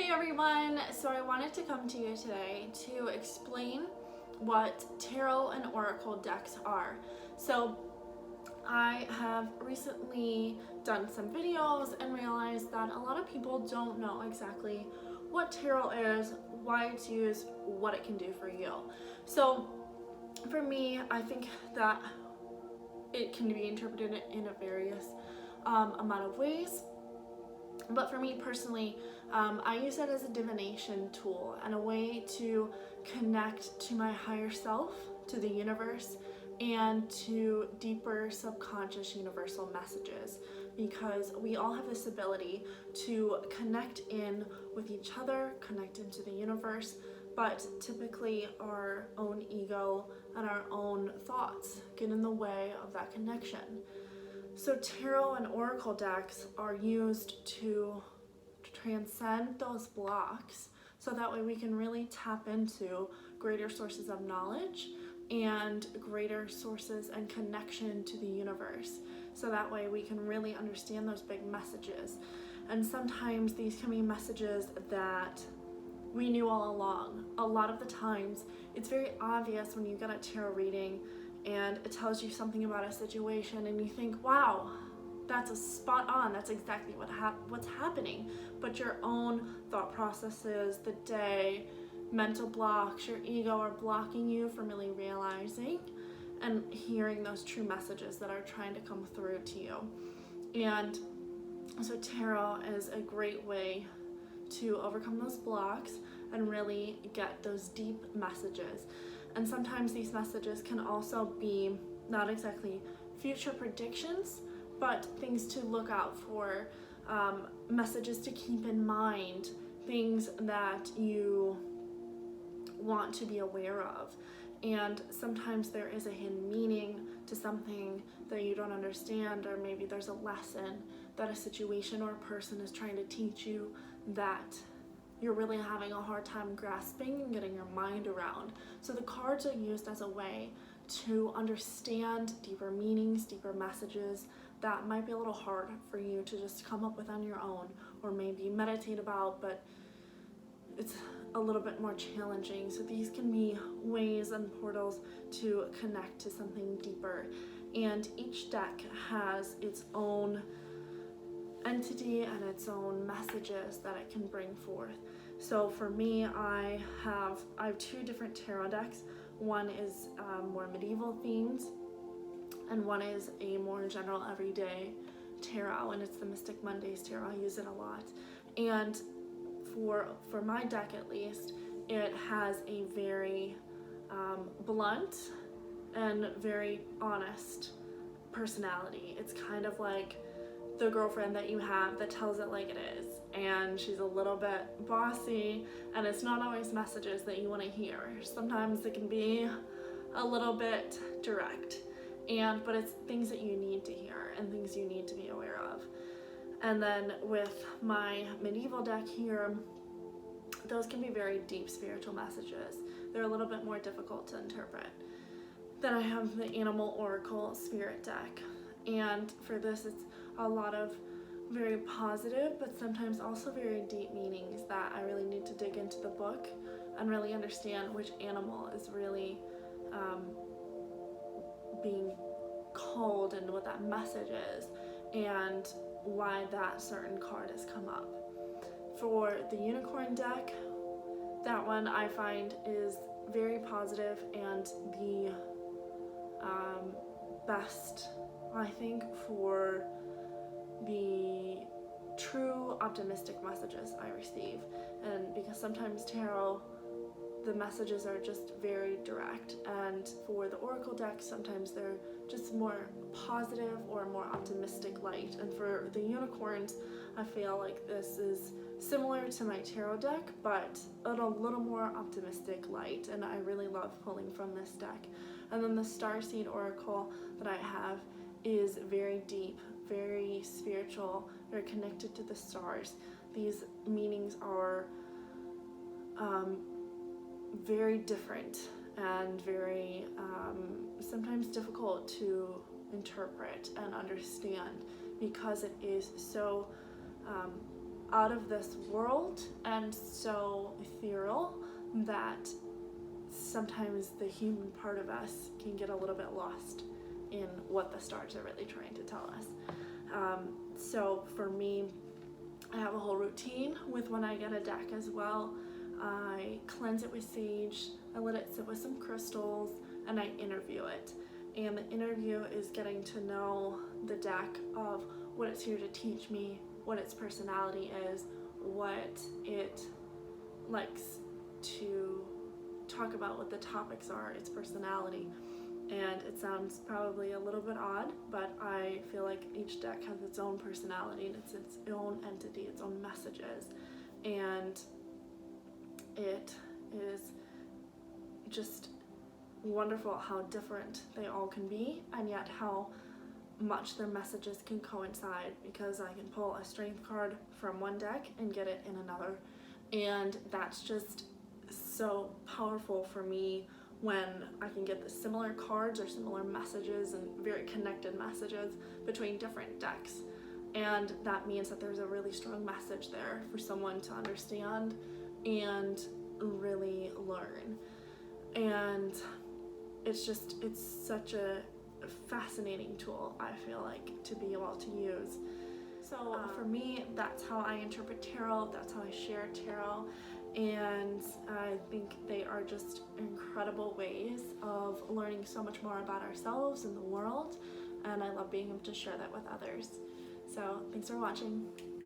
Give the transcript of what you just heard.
Hey everyone, so I wanted to come to you today to explain what tarot and oracle decks are. So I have recently done some videos and realized that a lot of people don't know exactly what tarot is, why it's used, what it can do for you. So for me, I think that it can be interpreted in a various amount of ways. But for me personally, I use it as a divination tool and a way to connect to my higher self, to the universe, and to deeper subconscious universal messages, because we all have this ability to connect in with each other, connect into the universe, but typically our own ego and our own thoughts get in the way of that connection. So tarot and oracle decks are used to transcend those blocks so that way we can really tap into greater sources of knowledge and greater sources and connection to the universe. So that way we can really understand those big messages. And sometimes these can be messages that we knew all along. A lot of the times it's very obvious when you get a tarot reading and it tells you something about a situation and you think, wow, that's a spot on, that's exactly what's happening. But your own thought processes, the day, mental blocks, your ego are blocking you from really realizing and hearing those true messages that are trying to come through to you. And so tarot is a great way to overcome those blocks and really get those deep messages. And sometimes these messages can also be not exactly future predictions, but things to look out for, messages to keep in mind, things that you want to be aware of. And sometimes there is a hidden meaning to something that you don't understand, or maybe there's a lesson that a situation or a person is trying to teach you that you're really having a hard time grasping and getting your mind around. So the cards are used as a way to understand deeper meanings, deeper messages that might be a little hard for you to just come up with on your own, or maybe meditate about, but it's a little bit more challenging. So these can be ways and portals to connect to something deeper. And each deck has its own entity and its own messages that it can bring forth. So for me, I have two different tarot decks. One is more medieval themes, and one is a more general everyday tarot, and it's the Mystic Mondays tarot. I use it a lot. And for my deck at least, it has a very blunt and very honest personality. It's kind of like the girlfriend that you have that tells it like it is, and she's a little bit bossy, and it's not always messages that you want to hear. Sometimes it can be a little bit direct, but it's things that you need to hear and things you need to be aware of. And then with my medieval deck here, those can be very deep spiritual messages. They're a little bit more difficult to interpret. Then I have the Animal Oracle Spirit deck, and for this it's a lot of very positive but sometimes also very deep meanings that I really need to dig into the book and really understand which animal is really being called and what that message is and why that certain card has come up. For the Unicorn deck, that one I find is very positive and the best, I think, for the true optimistic messages I receive. And because sometimes tarot, the messages are just very direct, and for the oracle deck sometimes they're just more positive or more optimistic light. And for the unicorns, I feel like this is similar to my tarot deck but a little more optimistic light, and I really love pulling from this deck. And then the Starseed Oracle that I have is very deep, very spiritual, very connected to the stars. These meanings are very different and very sometimes difficult to interpret and understand because it is so out of this world and so ethereal that sometimes the human part of us can get a little bit lost in what the stars are really trying to tell us. So for me, I have a whole routine with when I get a deck as well. I cleanse it with sage, I let it sit with some crystals, and I interview it. And the interview is getting to know the deck of what it's here to teach me, what its personality is, what it likes to talk about, what the topics are, its personality. And it sounds probably a little bit odd, but I feel like each deck has its own personality and it's its own entity, its own messages. And it is just wonderful how different they all can be, and yet how much their messages can coincide, because I can pull a strength card from one deck and get it in another. And that's just so powerful for me when I can get the similar cards or similar messages and very connected messages between different decks. And that means that there's a really strong message there for someone to understand and really learn. And it's such a fascinating tool, I feel like, to be able to use. So for me, that's how I interpret tarot, that's how I share tarot, and I think they are just incredible ways of learning so much more about ourselves and the world, and I love being able to share that with others. So thanks for watching.